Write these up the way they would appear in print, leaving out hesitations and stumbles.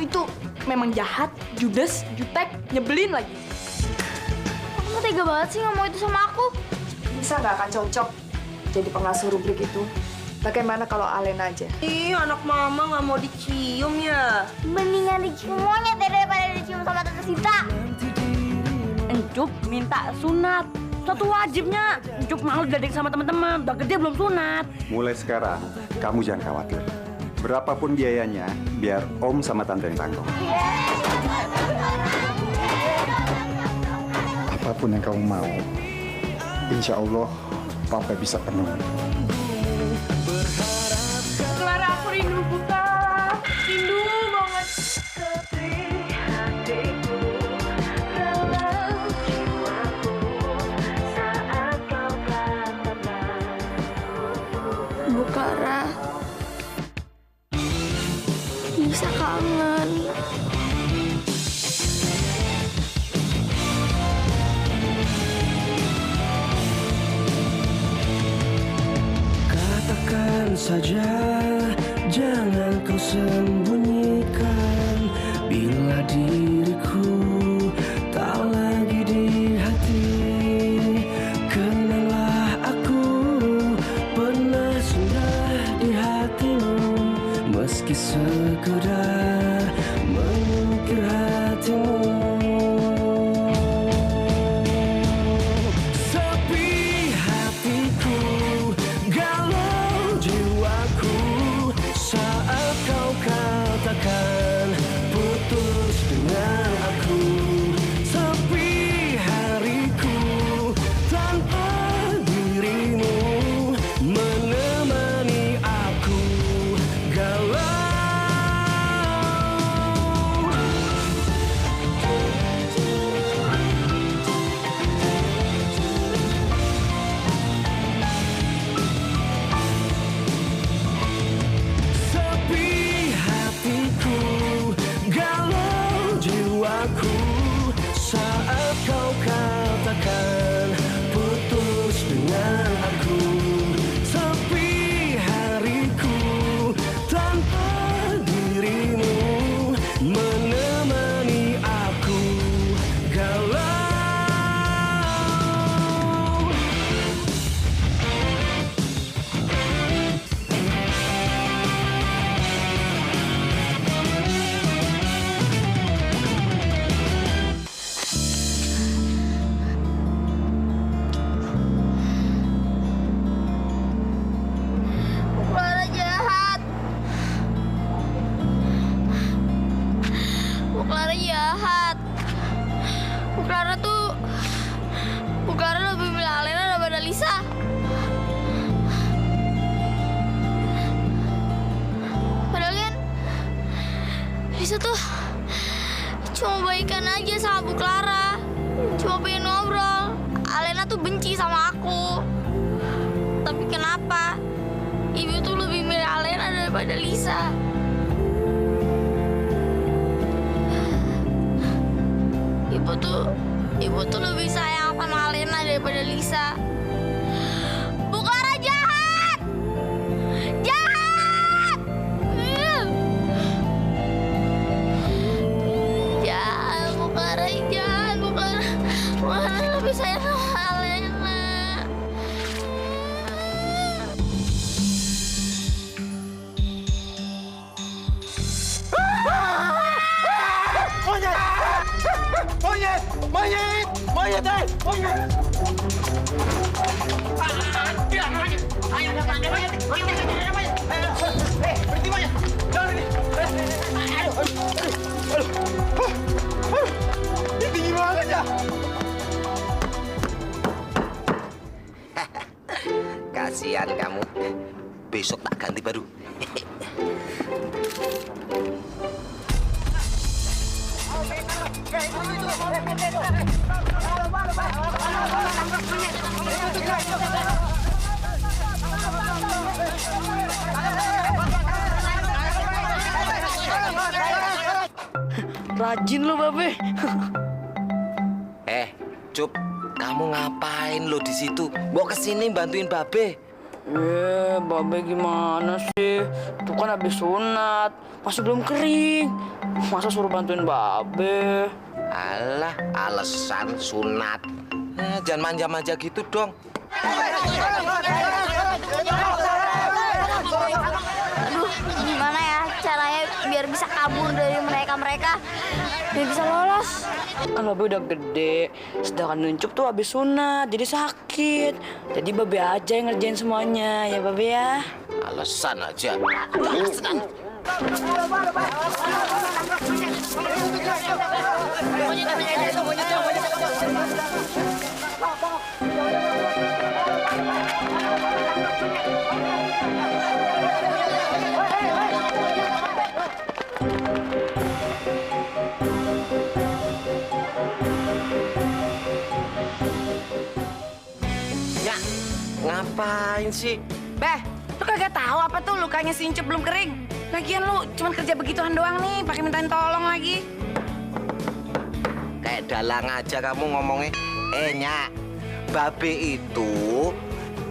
itu memang jahat, judes, jutek, nyebelin lagi. Kamu tega banget sih ngomong itu sama aku. Bisa nggak akan cocok jadi pengasuh rubrik itu? Bagaimana kalau Alena aja? Ih, anak mama nggak mau dicium ya. Mendingan dicium monyet daripada dicium sama Tante Sinta. Encup minta sunat. Satu wajibnya. Encup malu diledek sama teman-teman. Udah gede belum sunat. Mulai sekarang, kamu jangan khawatir. Berapapun biayanya, biar Om sama Tante yang tanggung. Apapun yang kamu mau, insya Allah Papa bisa penuhi. Clara, aku rindu buta. Rindu banget. Bu Clara, bisa kangen. Katakan saja, jangan kau sembunyikan. Bila diriku tak lagi di hati, kenanglah aku pernah singgah di hatimu. Meski sekedar mengukir hatimu. Sepi hatiku, galau jiwaku, saat kau katakan putus dengan aku. Sepi hariku tanpa dirimu menemani aku galau. Sepi hatiku, galau jiwaku, saat kau katakan putus dengan aku. Sepi hariku tanpa dirimu menemani aku galau. Bu Clara jahat. Bu Clara jahat. Bu Clara lebih milih Alena daripada Lisa. Padahal kan Lisa tuh cuma baikan aja sama Bu Clara. Cuma pengen ngobrol. Alena tuh benci sama aku. Tapi kenapa Ibu tuh lebih milih Alena daripada Lisa? Ibu tuh lebih sayang sama Alena daripada Lisa. Bu Clara jahat! Jahat! Jahat, Bu Clara jahat. Bu Clara lebih sayang sama Alena. Monyet! Monyet! Monyet! Monyet! Berhenti monyet! Jangan ini! Ini tinggi banget ya! Kasihan kamu. Besok tak ganti baru. Rajin lo, Babe. Cup, kamu ngapain lo di situ? Mau kesini bantuin Babe. Babe gimana sih? Itu kan habis sunat, masih belum kering. Masa suruh bantuin Babe? Alah, alasan sunat. Jangan manja-manja gitu dong. Aduh, gimana ya caranya biar bisa kabur dari mereka? Biar bisa lolos. Kan Babe udah gede, sedangkan Nuncup tuh habis sunat, jadi sakit. Jadi Babe aja yang ngerjain semuanya, ya Babe ya. Alasan aja. Ya, ngapain sih? Beh, lu kagak tahu apa tuh lukanya si Incup belum kering? Lagian lu cuma kerja begituan doang nih, pakai mintain tolong lagi. Kayak dalang aja kamu ngomongnya. Nyak, Babe itu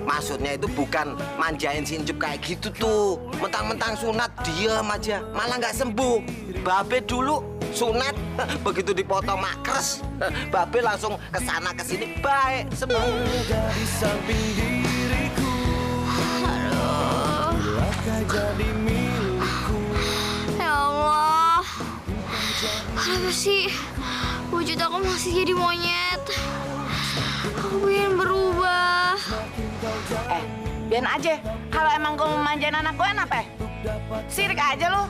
maksudnya itu bukan manjain si Incup kayak gitu tuh. Mentang-mentang sunat diam aja, malah nggak sembuh. Babe dulu sunat, begitu dipotong makres, Babe langsung kesana kesini baik sembuh. Di samping diriku, akan jadi milikku. Ya Allah, kenapa sih wujud aku masih jadi monyet? Aku pengen berubah. Biarin aja, kalau emang gue mau manjain anak gue apa? Sirik aja lu.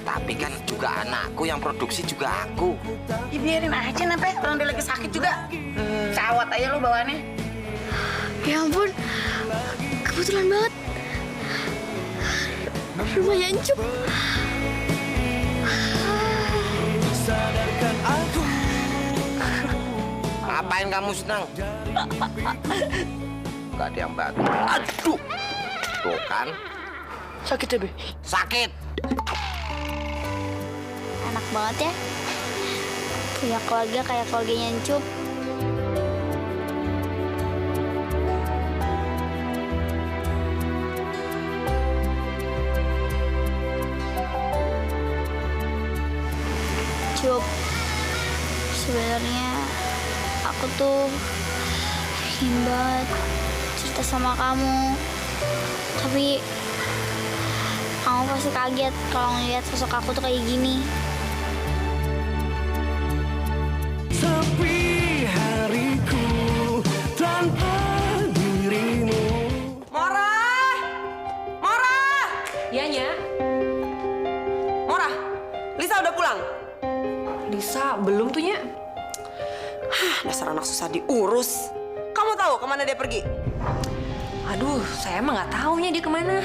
Tapi kan juga anakku yang produksi juga aku. Ya biarin aja Nape, orang dia lagi sakit juga. Cawat aja lu bawaannya. Ya ampun, kebetulan banget. Rumahnya Incup. Sadarkan aku. Ngapain kamu senang? Gak ada yang bantu. Aduh, tuh kan. Sakit ya, Be? Sakit. Enak banget ya. Punya keluarga kayak keluarganya Incup. Cup, sebenarnya aku tuh ingin banget cerita sama kamu. Tapi kamu pasti kaget kalau ngeliat sosok aku tuh kayak gini. Sepi hariku tanpa dirimu. Mora! Mora! Iya, Nya. Mora, Lisa udah pulang? Lisa, belum tuh, Nya. Dasar anak susah diurus. Kamu tahu kemana dia pergi? Aduh, saya emang nggak taunya dia kemana.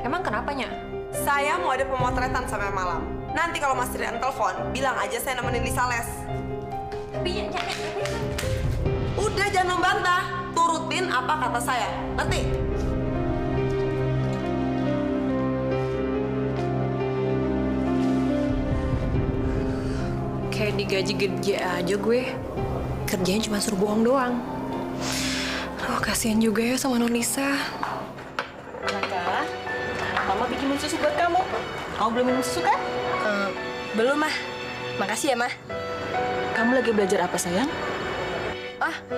Emang kenapa, Nya? Saya mau ada pemotretan sampai malam. Nanti kalau Mas Rian telepon, bilang aja saya nemenin Lisa les. Tapi Nya, Udah jangan membantah, turutin apa kata saya. Ngerti? kayak digaji gede aja gue. Kerjanya cuma suruh bohong doang. Oh, kasihan juga ya sama Nonisa. Raka, Mama bikinin susu buat kamu. Kamu belum minum susu kan? Belum, Mah. Makasih ya, Mah. Kamu lagi belajar apa, sayang?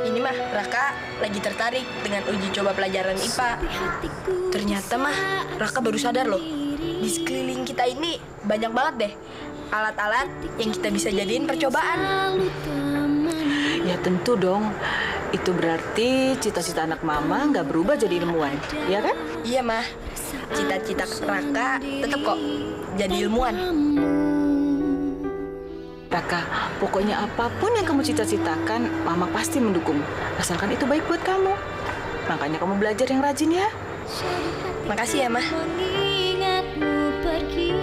Ini Mah, Raka lagi tertarik dengan uji coba pelajaran IPA. Ternyata Mah, Raka baru sadar loh. Di sekeliling kita ini banyak banget deh alat-alat yang kita bisa jadiin percobaan. Ya tentu dong. Itu berarti cita-cita anak Mama nggak berubah jadi ilmuwan, ya kan? Iya, Mah. Cita-cita Raka tetap kok jadi ilmuwan. Raka, pokoknya apapun yang kamu cita-citakan, Mama pasti mendukung. Asalkan itu baik buat kamu. Makanya kamu belajar yang rajin ya. Makasih ya, Mah. Mengingatmu pergi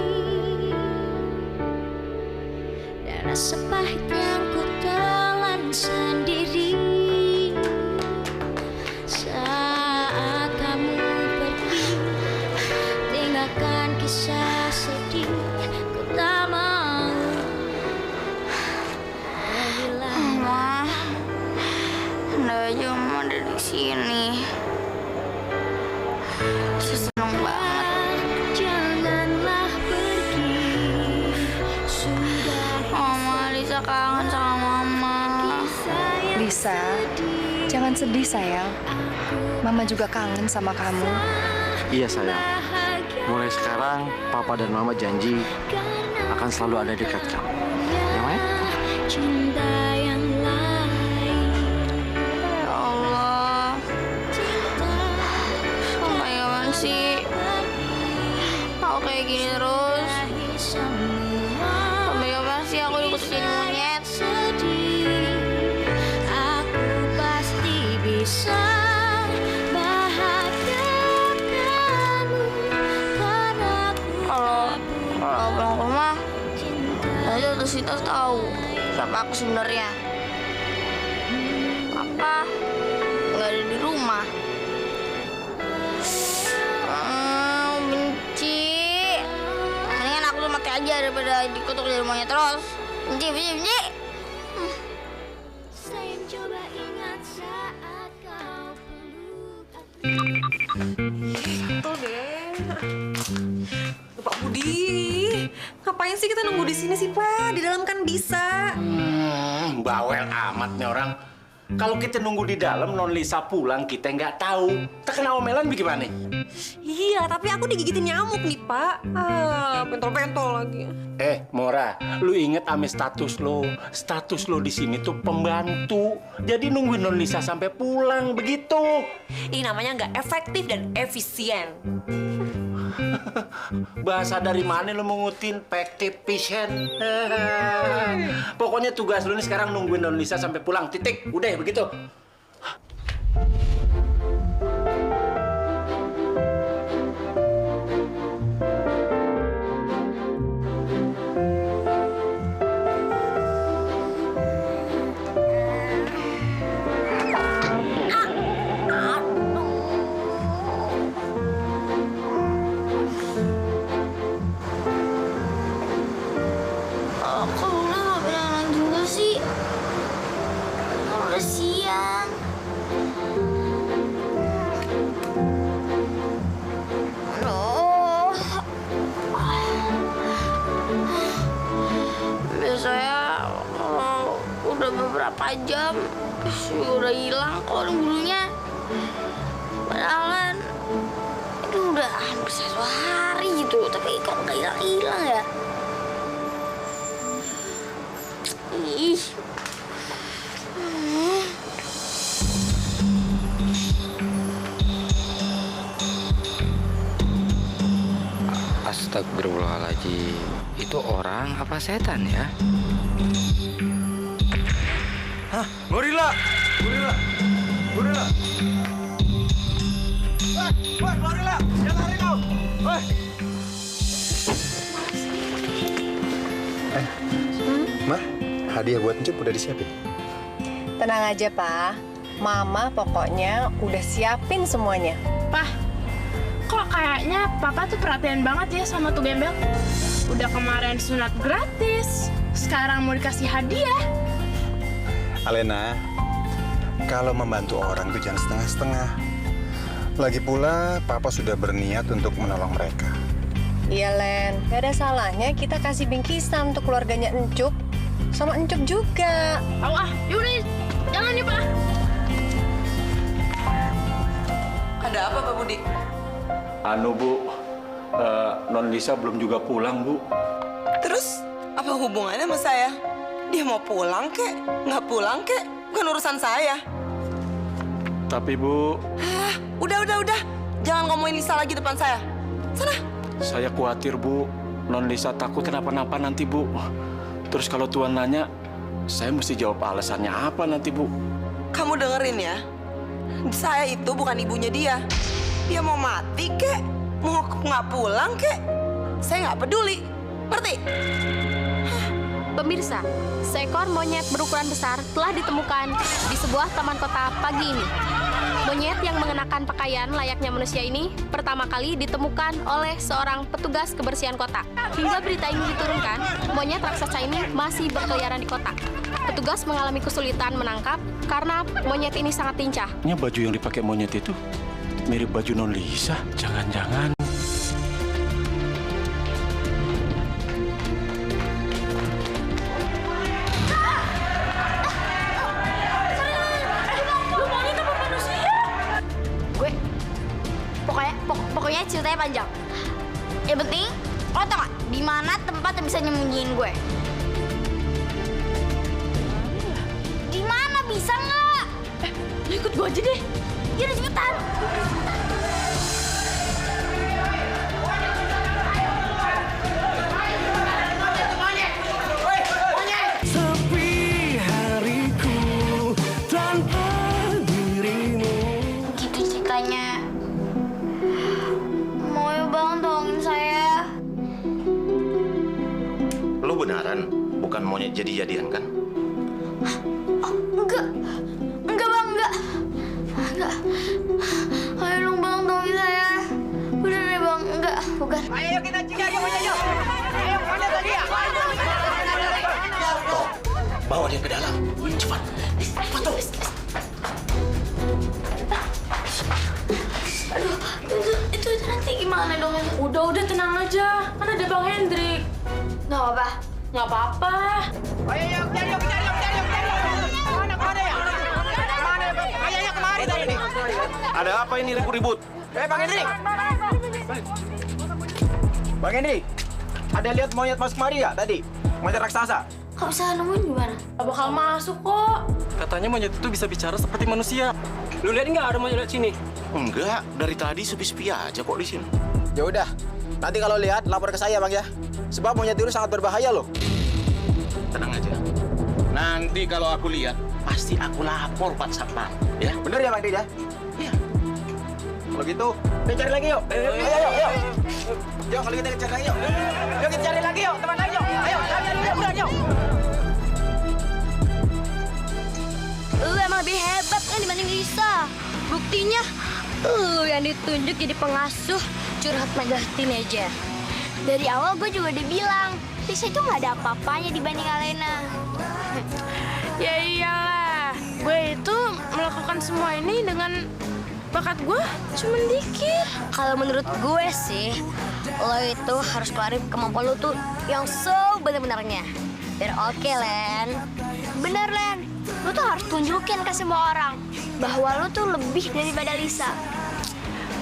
dan rasa pahit yang ku telan sendiri saat kamu pergi, tinggalkan kisah sedih. Ku tak mau kehilangan. Mama, Anda aja mau ada di sini. Lisa, jangan sedih sayang. Mama juga kangen sama kamu. Iya sayang. Mulai sekarang, Papa dan Mama janji akan selalu ada dekat kamu. Ya, Maya? Ya Allah. Sampai kapan sih? Aku kayak gini terus. Sampai kapan sih aku dikutuk jadi monyet? Aku pasti bisa bahagiakanmu karena kalau pulang ke rumah nanti Tante Sita tahu siapa aku sebenarnya. Papa nggak ada di rumah. Benci. Mendingan aku tuh mati aja daripada dikutuk jadi monyet terus. Benci, benci, benci. Tuh deh. Pak Budi, ngapain sih kita nunggu di sini sih, Pak? Di dalam kan bisa. Bawel amat nih orang. Kalau kita nunggu di dalam, Non Lisa pulang, kita nggak tahu. Terkena omelan bagaimana? Iya, tapi aku digigitin nyamuk nih, Pak. Pentol-pentol lagi. Mora, lu inget ame status lo. Status lo di sini tuh pembantu. Jadi nungguin Non Lisa sampai pulang, begitu. Ini namanya nggak efektif dan efisien. Bahasa dari mana lo mengutin efektif efisien? Pokoknya tugas lo nih sekarang nungguin Non Lisa sampai pulang. Titik. Udah begitu. Kok Luna nggak bilang juga sih? Udah siang. Aduh. Biasanya kalau udah beberapa jam udah hilang kok bulunya. Padahal kan itu udah hampir 1 hari gitu, tapi kok nggak hilang-hilang ya? Ih. Astagfirullahaladzim. Itu orang apa setan ya? Hah? Gorila! Gorila! Gorila! Woi, gorila! Jangan lari kau! Woi! Ma, hadiah buat Encup udah disiapin. Tenang aja, Pak. Mama pokoknya udah siapin semuanya. Pah, kok kayaknya Papa tuh perhatian banget ya sama tuh gembel. Udah kemarin sunat gratis, sekarang mau dikasih hadiah. Alena, kalau membantu orang tuh jangan setengah-setengah. Lagi pula, Papa sudah berniat untuk menolong mereka. Iya, Len. Gak ada salahnya kita kasih bingkisan untuk keluarganya Encup. Sama Encup juga. Yaudah, jangan nih, Pak. Ada apa, Pak Budi? Bu, Non Lisa belum juga pulang, Bu. Terus, apa hubungannya sama saya? Dia mau pulang kek, nggak pulang kek, bukan urusan saya. Tapi, Bu... Udah. Jangan ngomongin Lisa lagi depan saya. Sana. Saya khawatir, Bu. Non Lisa takut kenapa-napa nanti, Bu. Terus kalau Tuan nanya, saya mesti jawab alasannya apa nanti, Bu? Kamu dengerin ya. Saya itu bukan ibunya dia. Dia mau mati kek, mau nggak pulang kek, saya nggak peduli. Ngerti? Pemirsa, seekor monyet berukuran besar telah ditemukan di sebuah taman kota pagi ini. Monyet yang mengenakan pakaian layaknya manusia ini pertama kali ditemukan oleh seorang petugas kebersihan kota. Hingga berita ini diturunkan, monyet raksasa ini masih berkeliaran di kota. Petugas mengalami kesulitan menangkap karena monyet ini sangat lincah. Baju yang dipakai monyet itu mirip baju Non Lisa. Jangan-jangan... Pokoknya ceritanya panjang. Yang penting, lo tau gak di mana tempat yang bisa nyembunyiin gue? Di mana bisa nggak? Lo ikut gue aja deh. Yaudah cepetan. Sepi hariku tanpa dirimu. Gitu ceritanya. Mau ya bang tolongin saya. Lu beneran bukan monyet jadi-jadian kan? Enggak bang, enggak. Ayo dong bang, tolongin saya. Udah deh bang, enggak, bukan. Ayo kita cegah, ayo. Ayo, mana tadi ya? Toh, bawa dia ke dalam. Cepat. Cepat tuh. Aduh, itu nanti gimana dong? Udah tenang aja. Kan ada Bang Hendrik. Nggak apa-apa. Nggak apa-apa. Ayo, cari. Mana ya? Ayo, kemari tadi nih. Ada apa ini ribut-ribut? Bang Hendrik. Bang Hendrik, ada lihat monyet masuk kemari ya tadi? Monyet raksasa. Kok bisa nemuin gimana? Gak bakal masuk kok. Katanya monyet itu bisa bicara seperti manusia. Lu lihat nggak ada monyet sini? Enggak, dari tadi sepi-sepi aja kok di sini. Ya udah, nanti kalau lihat lapor ke saya bang ya. Sebab monyet itu sangat berbahaya loh. Tenang aja. Nanti kalau aku lihat, pasti aku lapor Pak Satpam. Ya? Bener ya bang Hendrik ya? Iya. Kalau gitu, kita cari lagi yuk. Ayo. Yuk, kalau kita cari lagi yuk. Yuk kita cari lagi yuk, teman lain yuk. Ayo, yuk. Lu emang lebih hebat kan dibanding Lisa. Buktinya, yang ditunjuk jadi pengasuh curhat mega teenager. Dari awal gue juga udah bilang, Lisa itu nggak ada apa-apanya dibanding Alena. Ya iyalah. Gue itu melakukan semua ini dengan bakat gue cuma dikit. Kalau menurut gue sih, lo itu harus keluarin kemampuan lo tuh yang bener-benernya. Biar oke, Len. Bener, Len. Lo tuh harus tunjukin ke semua orang bahwa lo tuh lebih daripada Lisa.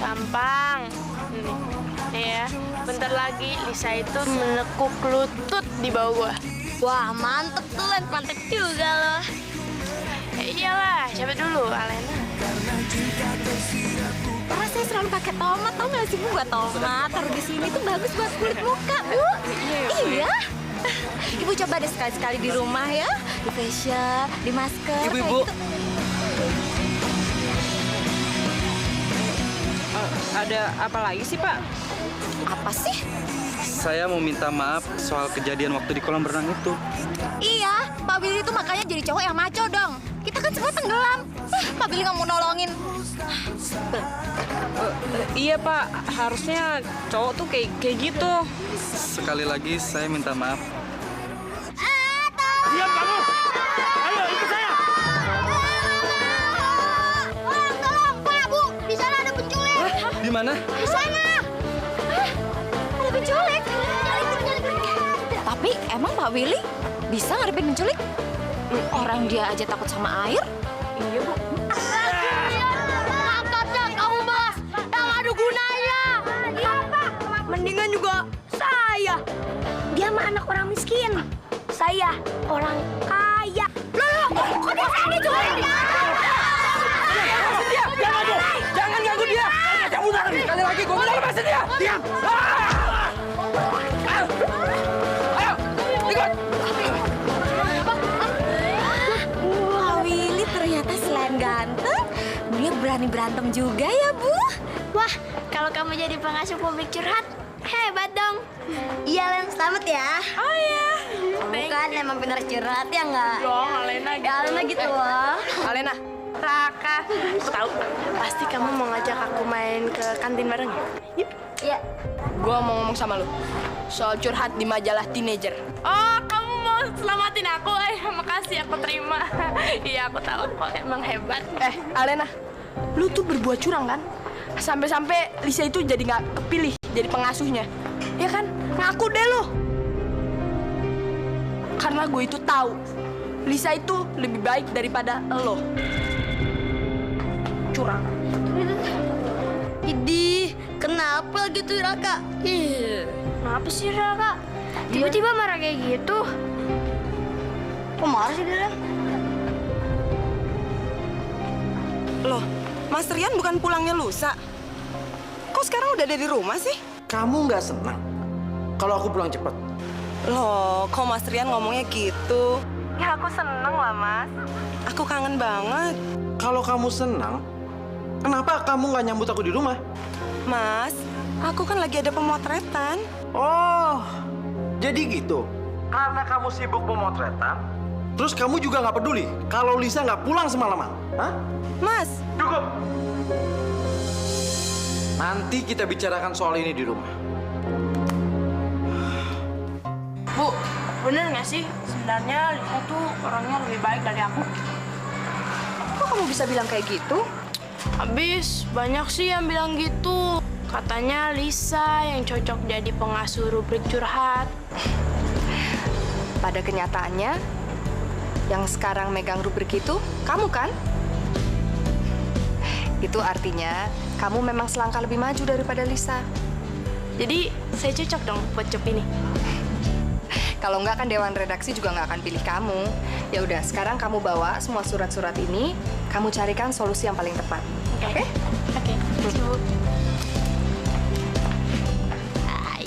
Gampang. Nih ya, bentar lagi Lisa itu menekuk lutut di bawah gue. Wah, mantep tuh, Len. Mantep juga lo. Ya iyalah, siapa dulu, Alena? Karena saya selalu pakai tomat, tau nggak sih Bu? Buat tomat, taruh di sini tuh bagus buat kulit muka, Bu. Iya. Ibu coba deh sekali-sekali di rumah ya, di facial, di masker, Ibu. kayak gitu. Ada apa lagi sih, Pak? Apa sih? Saya mau minta maaf soal kejadian waktu di kolam renang itu. Iya, Pak Billy itu makanya jadi cowok yang maco dong. Kita kan semua tenggelam. Pak Billy nggak mau nolongin. Iya, Pak. Harusnya cowok tuh kayak gitu. Sekali lagi saya minta maaf. Diam kamu! Ayo, ikut saya! Tolong, Pak, Bu. Di sana ada penculik. Di mana? Di sana. Ada penculik. Tapi emang Pak Willy bisa ngadepin penculik? Orang dia aja takut sama air. Iya, Bu. Angkatnya kamu bahas yang ada gunanya. Apa? Mendingan juga saya. Dia mah anak orang miskin. Saya orang kaya. Loh, kok dia kayak gitu? Jangan ganggu dia! Kamu udah sekali lagi, gue bilang lepasin dia! Diam! Ayo, ikut! Pak Willy ternyata selain ganteng, dia berani berantem juga ya, Bu. Wah, kalau kamu jadi pengasuh publik curhat, hebat dong. Iya, Len, selamat ya. Oh iya. Kamu kan emang bener curhat ya nggak? Dong, Alena gitu. Ya, Alena gitu loh. Alena, Raka, aku tahu. Pasti kamu mau ngajak aku main ke kantin bareng ya? Yuk. Iya. Gua mau ngomong sama lu soal curhat di majalah teenager. Oh, kamu mau selamatin aku? Makasih, aku terima. Iya, aku tahu kok emang hebat. Alena, lu tuh berbuat curang kan? Sampai-sampai Lisa itu jadi nggak kepilih jadi pengasuhnya. Ya kan? Ngaku deh lu. Karena gue itu tahu Lisa itu lebih baik daripada lo. Curang. Idih, apel gitu Raka. Ih, kenapa sih Raka? Tiba-tiba marah kayak gitu. Kok marah sih dia? Loh, Mas Rian bukan pulangnya lusa? Kok sekarang udah ada di rumah sih? Kamu nggak senang kalau aku pulang cepat? Loh, kok Mas Rian ngomongnya gitu? Ya aku seneng lah, Mas. Aku kangen banget. Kalau kamu senang, kenapa kamu nggak nyambut aku di rumah? Mas, aku kan lagi ada pemotretan. Oh, jadi gitu. Karena kamu sibuk pemotretan, terus kamu juga nggak peduli kalau Lisa nggak pulang semalaman, hah? Mas! Cukup! Nanti kita bicarakan soal ini di rumah. Bu, bener nggak sih? Sebenarnya Lisa tuh orangnya lebih baik dari aku. Kok kamu bisa bilang kayak gitu? Habis banyak sih yang bilang gitu. Katanya Lisa yang cocok jadi pengasuh rubrik curhat. Pada kenyataannya, yang sekarang megang rubrik itu kamu kan? Itu artinya kamu memang selangkah lebih maju daripada Lisa. Jadi saya cocok dong buat job ini. Kalau nggak kan Dewan Redaksi juga nggak akan pilih kamu. Ya udah, sekarang kamu bawa semua surat-surat ini, kamu carikan solusi yang paling tepat. Oke? Oke.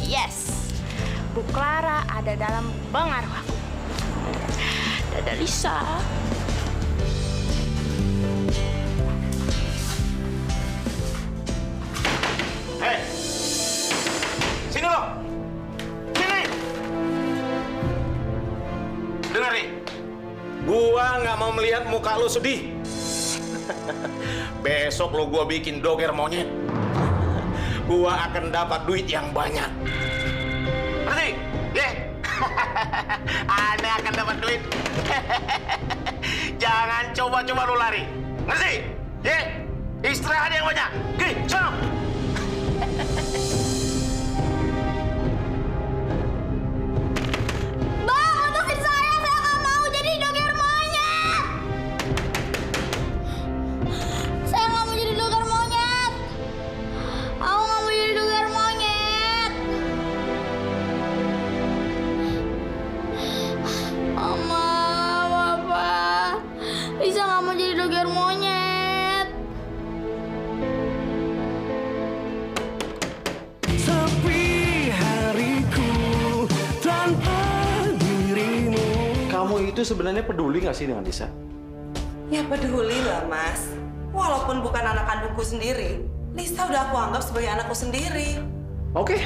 Yes, Bu Clara ada dalam pengaruh aku. Dadah Lisa. Hei, sini lo, sini. Dengar nih, gua nggak mau melihat muka lo sedih. Besok lo gua bikin doger monyet. Gua akan dapat duit yang banyak. Ngerti? Ye? Aneh akan dapat duit. Jangan coba-coba lo lari. Ngerti? Ye? Istirahat yang banyak. Oke, sana. Bang, lepasin saya nggak mau jadi doger monyet. Saya nggak mau jadi doger monyet. Aku nggak mau jadi doger monyet. Mama, Papa, Lisa nggak mau jadi doger monyet. Sepi hariku tanpa dirimu. Kamu itu sebenarnya peduli nggak sih dengan Lisa? Ya peduli lah, Mas. Walaupun bukan anak kandungku sendiri, Lisa udah aku anggap sebagai anakku sendiri. Oke,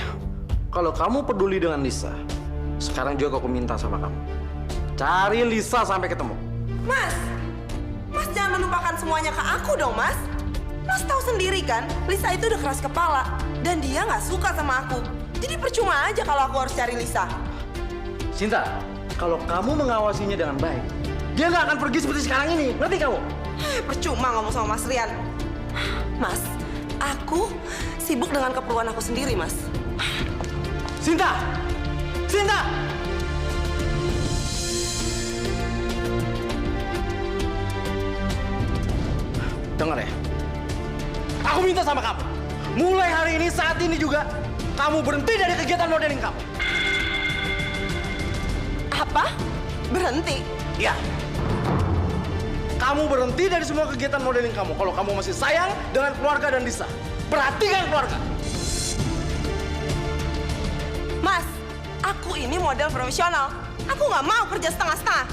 kalau kamu peduli dengan Lisa, sekarang juga aku minta sama kamu. Cari Lisa sampai ketemu. Mas jangan melupakan semuanya ke aku dong, Mas. Mas tahu sendiri kan, Lisa itu udah keras kepala dan dia nggak suka sama aku. Jadi percuma aja kalau aku harus cari Lisa. Sinta, kalau kamu mengawasinya dengan baik, dia nggak akan pergi seperti sekarang ini. Ngerti kamu? Percuma ngomong sama Mas Rian. Mas, aku sibuk dengan keperluan aku sendiri, Mas. Sinta! Sinta! Dengar ya, aku minta sama kamu, mulai hari ini, saat ini juga, kamu berhenti dari kegiatan modeling kamu. Apa? Berhenti? Ya. Kamu berhenti dari semua kegiatan modeling kamu kalau kamu masih sayang dengan keluarga dan Lisa. Perhatikan keluarga. Mas, aku ini model profesional. Aku nggak mau kerja setengah-setengah.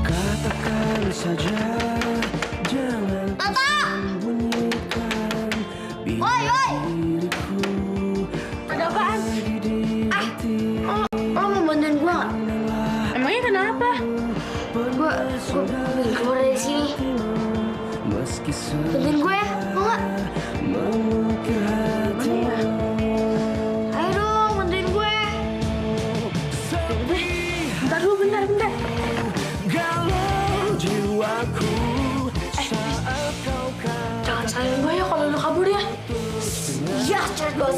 Katakan saja, jangan sembunyikan biar diriku Ada apaan? Lo mau bantuin gue nggak? Emangnya kenapa? Gue keluar dari sini. Bantuin gue ya, mau nggak? mengukir hatimu. Ayo dong, bantuin gue.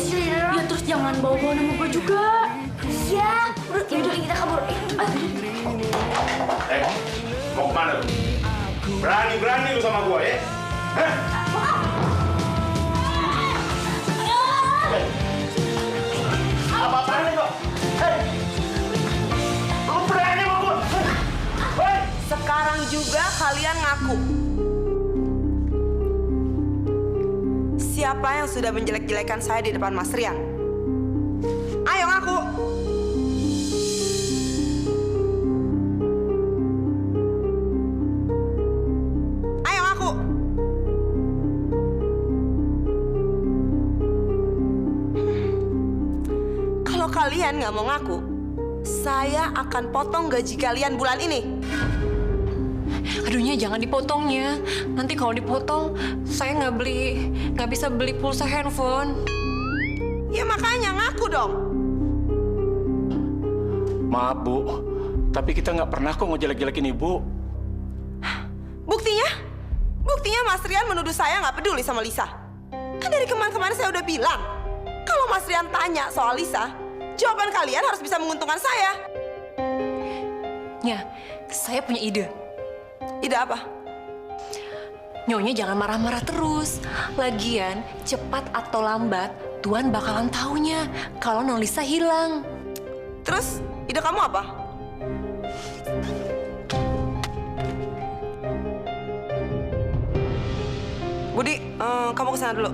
sih, ya terus jangan bawa-bawa nama gue juga. Iya, udah kita kabur. Mau kemana lu? Berani lu sama gua ya? Hah? Apa-apaan nih kok? Lu berani sama gua? Sekarang juga kalian ngaku. Siapa yang sudah menjelek-jelekan saya di depan Mas Rian? Ayo ngaku. Ayo ngaku. Kalau kalian nggak mau ngaku, saya akan potong gaji kalian bulan ini. Aduhnya jangan dipotongnya. Nanti kalau dipotong, saya nggak bisa beli pulsa handphone. Ya makanya ngaku dong. Maaf, Bu. Tapi kita nggak pernah kok ngejelek-jelekin Ibu. Buktinya? Buktinya Mas Rian menuduh saya nggak peduli sama Lisa. Kan dari kemarin-kemarin saya udah bilang, kalau Mas Rian tanya soal Lisa, jawaban kalian harus bisa menguntungkan saya. Ya, saya punya ide. Ide apa? Nyonya jangan marah-marah terus. Lagian, cepat atau lambat, Tuan bakalan taunya kalau Non Lisa hilang. Terus, ide kamu apa? Budi, kamu kesana dulu.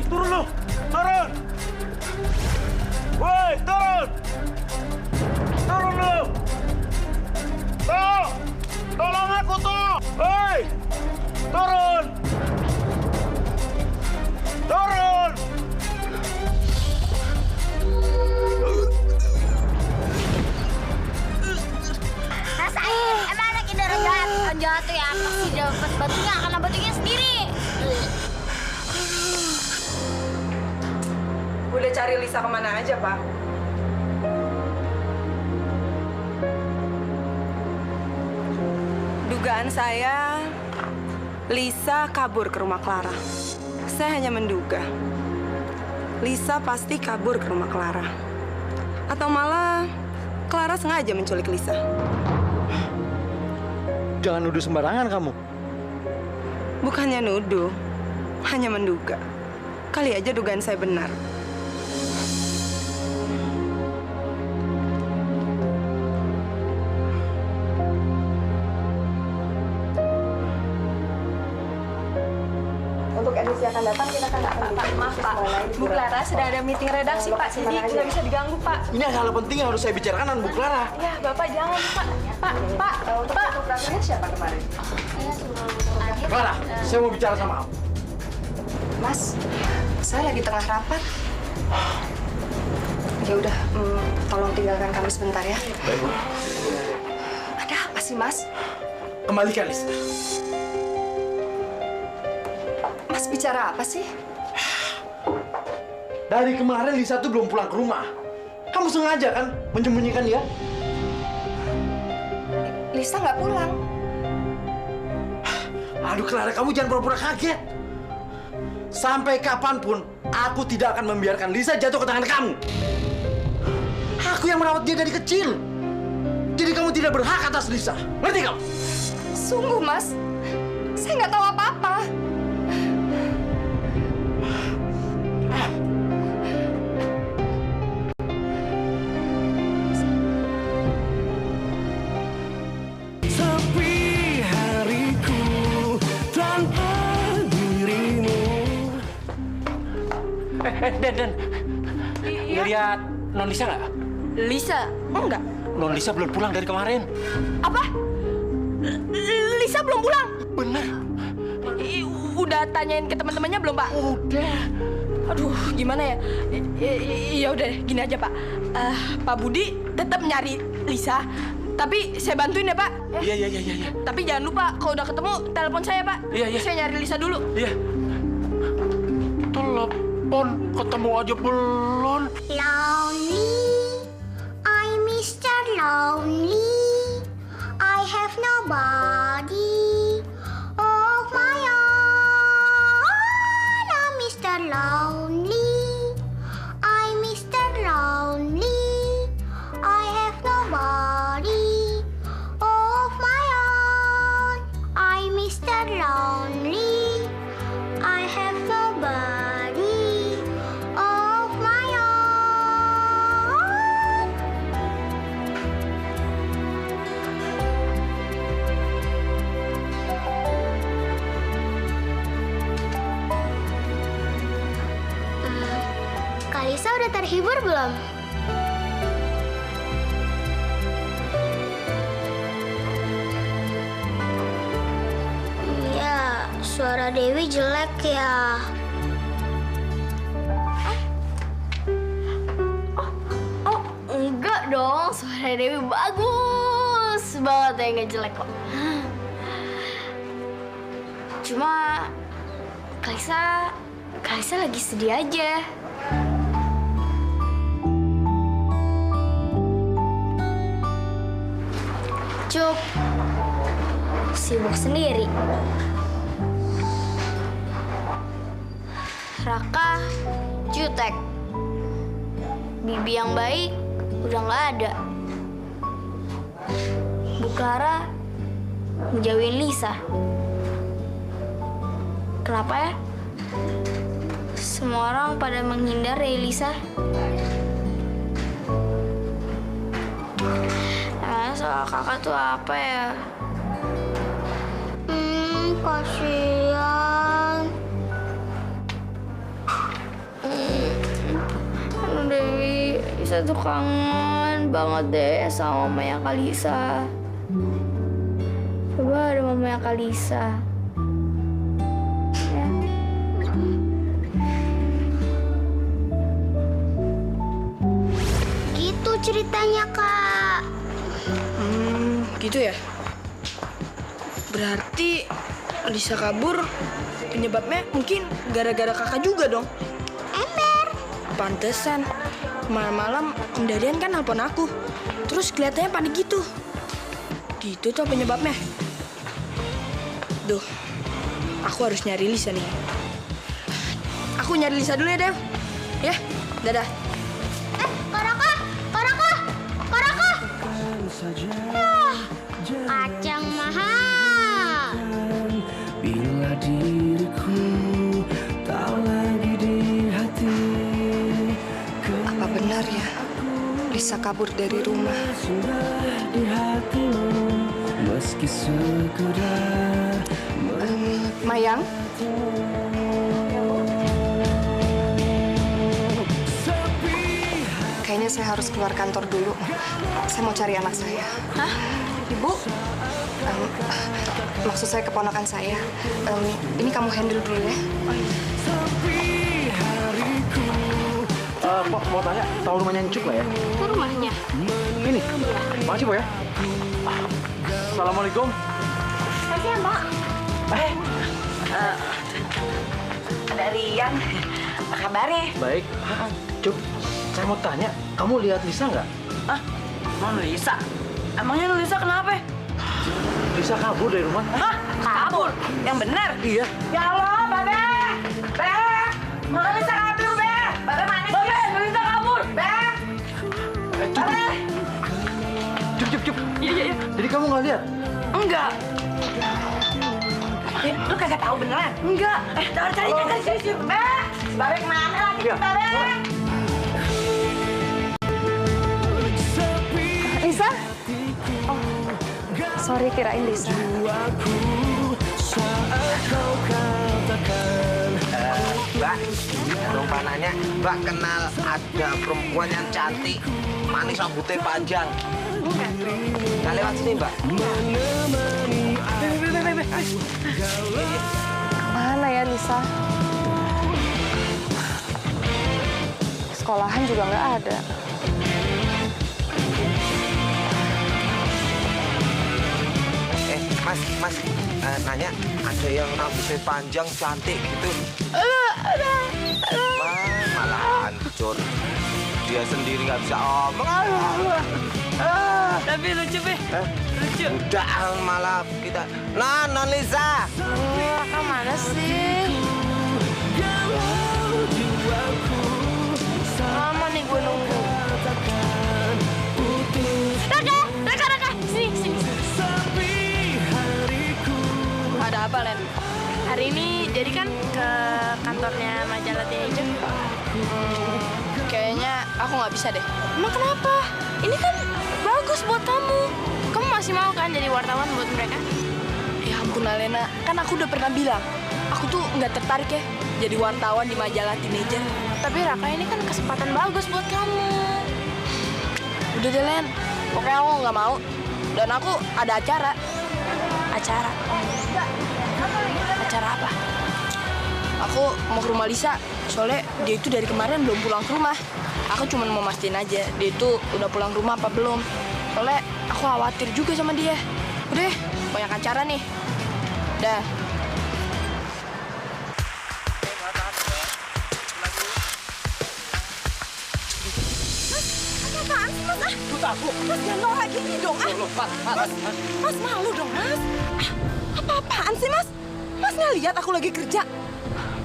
Turun lu! Turun! Woi, turun! Turun lu! Toh! Tolong aku, Toh! Woi! Turun! Turun! Rasain, emang anak ini jahat. Orang jahat tuh ya pasti dapat batunya, karena batunya sendiri. Udah cari Lisa kemana aja, Pak? Dugaan saya, Lisa kabur ke rumah Clara. Saya hanya menduga. Lisa pasti kabur ke rumah Clara. Atau malah, Clara sengaja menculik Lisa. Jangan nuduh sembarangan kamu. Bukannya nuduh, hanya menduga. Kali aja dugaan saya benar. Untuk edisi akan datang kita akan Maaf, Pak. Bu Clara sedang ada meeting redaksi, Pak. Jadi nggak bisa diganggu, Pak. Ini ada hal penting yang harus saya bicarakan dengan Bu Clara. Ya, Bapak jangan, Pak. Pak. Untuk fotografinya siapa kemarin? Clara, saya mau bicara sama kamu. Mas, saya lagi tengah rapat. Ya udah, tolong tinggalkan kami sebentar ya. Baik, Bu. Ada apa sih, Mas? Kembalikan Lisa. Mas bicara apa sih? Dari kemarin Lisa tuh belum pulang ke rumah. Kamu sengaja kan menyembunyikan dia? Lisa nggak pulang. Aduh Clara, kamu jangan pura-pura kaget. Sampai kapanpun, aku tidak akan membiarkan Lisa jatuh ke tangan kamu. Aku yang merawat dia dari kecil. Jadi kamu tidak berhak atas Lisa. Ngerti kamu? Sungguh, Mas. Saya nggak tahu apa-apa. Sepi hariku tanpa dirimu. Den. Ngeliat Non Lisa nggak? Lisa? Enggak. Non Lisa belum pulang dari kemarin. Apa? Lisa belum pulang? Bener. udah tanyain ke teman-temannya belum, Pak? Udah. Aduh, gimana ya? Ya udah, gini aja, Pak. Pak Budi tetap nyari Lisa, tapi saya bantuin ya, Pak. Iya. Tapi jangan lupa kalau udah ketemu telepon saya, Pak. Iya. Saya nyari Lisa dulu. Iya. Telepon ketemu aja belum. Lonely, I'm Mr. Lonely. I have nobody of my own. I'm Mr. Lonely. I'm Mr. Lonely. I have nobody of my own. I'm Mr. Lonely. I have nobody of my own. Kalisa udah terhibur belum? Iya, suara Dewi jelek ya. Oh, enggak dong. Suara Dewi bagus banget ya, nggak jelek kok. Cuma Kalisa lagi sedih aja. Cuk, sibuk sendiri. Raka jutek. Bibi yang baik udah nggak ada. Bu Clara menjauhin Lisa. Kenapa ya? Semua orang pada menghindar dari Lisa. Soal kakak tuh apa ya? Kasihan. Dewi, Lisa tuh kangen banget deh sama mamanya Kalisa. Coba ada mamanya Kalisa. Ya. Gitu ceritanya, Kak. Gitu ya? Berarti Lisa kabur penyebabnya mungkin gara-gara kakak juga dong? Ember. Pantesan. Malam-malam Om Dadian kan nelpon aku. Terus kelihatannya panik gitu. Gitu tuh penyebabnya. Duh, aku harus nyari Lisa nih. Aku nyari Lisa dulu ya, Dev. Ya, dadah. Kacang mahal. Bila diriku tak lagi di hati. Apa benar ya Lisa kabur dari rumah? Sudah di hatimu meski sekedar Mayang? Kayaknya saya harus keluar kantor dulu. Saya mau cari anak saya. Hah? Ibu? Maksud saya keponakan saya. Ini kamu handle dulu ya. Pak, mau tanya, tahu rumahnya Encuk nggak ya? Itu rumahnya. Ini, makasih, Pak ya. Assalamualaikum. Kasih ya, Mbak. Ada Rian. Apa kabarnya? Baik. Cuk, saya mau tanya, kamu lihat Lisa nggak? Ah, non Lisa? Emangnya non Lisa kenapa? Lisa kabur dari rumah. Hah? Kabur? Yang benar? Iya. Ya Allah, Babe! Be! Non Lisa kabur, Be! Babe manis. Babe, non Lisa kabur! Be! Babe! Cuk. Iya. Jadi kamu nggak lihat? Enggak. Lu kagak tahu beneran? Enggak. Cari sini. Be! Babe kemana lagi? Iya. Babe! Lisa? Oh, sorry kirain Lisa. Mbak, lupa nanya, Mbak kenal ada perempuan yang cantik, manis rambutnya panjang. Nggak lewat sini, Mbak. Kemana lah ya, Lisa. Sekolahan juga nggak ada. Mas, nanya, ada yang rambutnya panjang, cantik gitu? Wah, malah hancur. Dia sendiri nggak bisa omong. Tapi lucu, Be. Lucu. Udah, malah kita. Non Lisa. Raka mana sih? Lama nih gue nunggu. Raka, sini. Ada apa, Len? Hari ini jadi kan ke kantornya majalah Teenager? Kayaknya aku nggak bisa deh. Emang kenapa? Ini kan bagus buat kamu. Kamu masih mau kan jadi wartawan buat mereka? Ya ampun, Alena. Kan aku udah pernah bilang, aku tuh nggak tertarik ya jadi wartawan di majalah Teenager. Tapi Raka, ini kan kesempatan bagus buat kamu. Udah deh, Len. Pokoknya aku nggak mau. Dan aku ada acara. Acara apa? Aku mau ke rumah Lisa. Soalnya dia itu dari kemarin belum pulang ke rumah. Aku cuma mau mastiin aja dia itu udah pulang rumah apa belum. Soalnya aku khawatir juga sama dia. Udah, banyak acara nih. Dah. Apaan sih, Mas? Aku. Mas, jangan nolak gini dong. Mas, malu dong, Mas. Apa-apaan sih, Mas? Mas nggak lihat aku lagi kerja?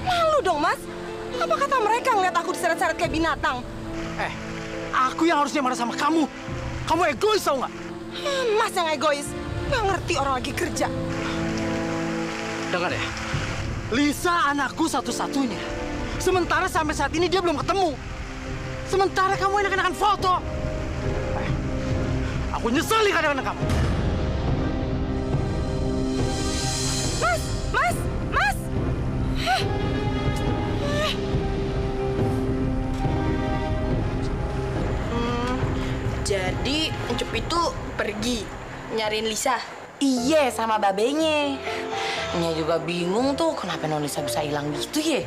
Malu dong, Mas. Apa kata mereka ngeliat aku diseret-seret kayak binatang? Aku yang harusnya marah sama kamu. Kamu egois, tau nggak? Mas yang egois. Nggak ngerti orang lagi kerja. Dengar ya, Lisa anakku satu-satunya. Sementara sampai saat ini dia belum ketemu. Sementara kamu enak-enakan foto. Aku nyesel nih kadang-kadang kamu. Mas! Jadi Encup itu pergi nyariin Lisa. Iya, sama babenya. Nya juga bingung tuh kenapa Non Lisa bisa hilang gitu ya.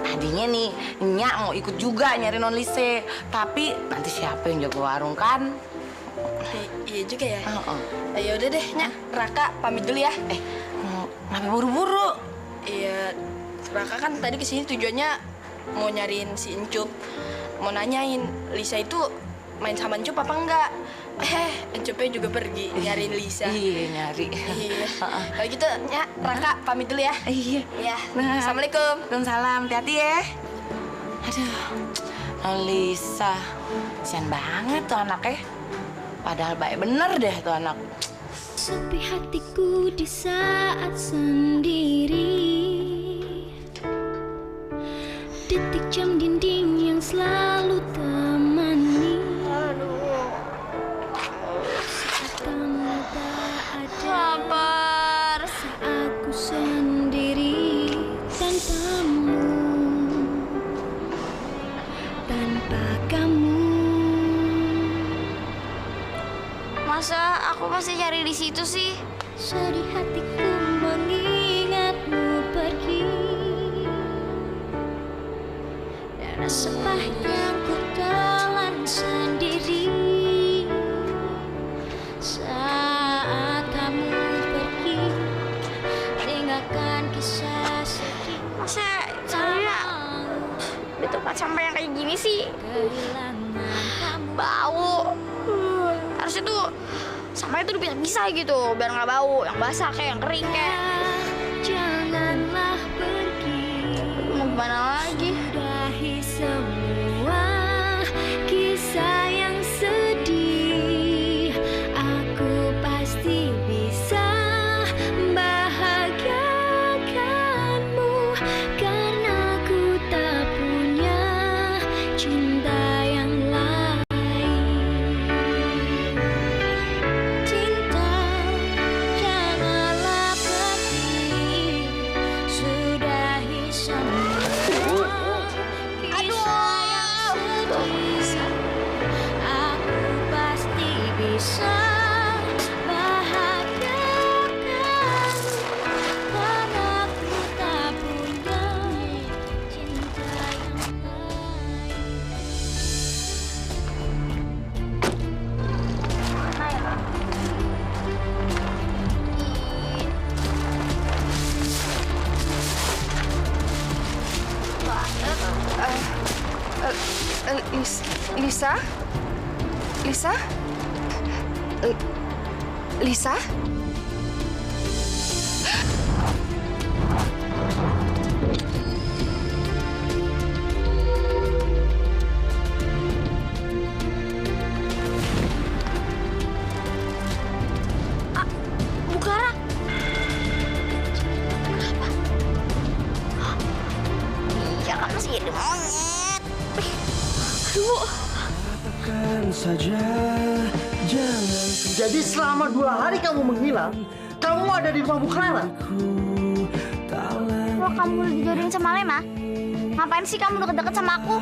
Tadinya nih, Nya mau ikut juga nyari Non Lisa. Tapi nanti siapa yang jaga warung kan? Iya juga ya. Ya udah deh, Nya. Raka pamit dulu ya. Kenapa buru-buru? Iya, Raka kan tadi kesini tujuannya mau nyariin si Encup. Mau nanyain Lisa itu main sama Encup apa enggak. Encupnya juga pergi nyariin Lisa. Iya, nyari. Iya. Kalau gitu, Nya, Raka pamit dulu ya. Iya. Iya. Nah, Assalamualaikum. Waalaikumsalam. Hati-hati ya. Aduh, Non Lisa. Kasian banget tuh anaknya. Padahal baik bener deh tuh anak. Sepi hatiku di saat sendiri. Detik jam dinding yang selalu temani. Saat kamu tak ada, aku sendiri tanpamu, tanpa kamu. Masa aku masih cari di situ sih? Sedih hatiku mengingatmu pergi. Dan rasa pahit yang ku telan sendiri. Saat kamu pergi, tinggalkan kisah sedih. Masa caranya di tempat sampah yang kayak gini sih? Bau. Harusnya tuh sampahnya tuh dipisah-pisah gitu, biar nggak bau. Yang basah kayak yang kering kayak. Janganlah pergi. Mau gimana lagi? Sudahi semua kisah yang sedih. Aku pasti bisa bahagiakanmu karena ku tak punya cinta yang lain. Cinta, janganlah pergi. Lisa? Lisa? Bu Clara. Iya kan masih ada monyet. Aduh. Katakan saja jangan. Jadi selama 2 hari kamu menghilang, kamu ada di rumah Bu Clara. Kalau kamu dijodohin sama Lena, ngapain sih kamu deket-deket sama aku?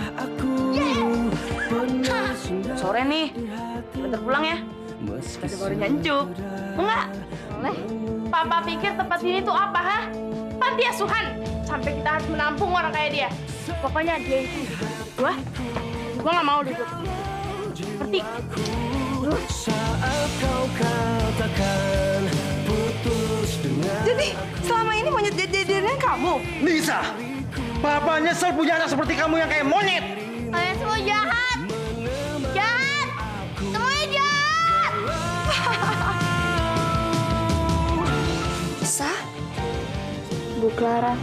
Sore nih, bentar pulang ya. Kita baru nyancuk. Enggak? Boleh. Papa pikir tempat ini tuh apa, ha? Panti asuhan. Sampai kita harus menampung orang kayak dia. Pokoknya dia itu gua nggak mau duduk. Ngerti? Saat kau katakan putus dengan. Jadi selama ini monyet jadiannya kamu? Lisa, Papa nyesel punya anak seperti kamu yang kayak monyet. Kalian semua jahat. Jahat. Semuanya jahat. Lisa? Bu Clara.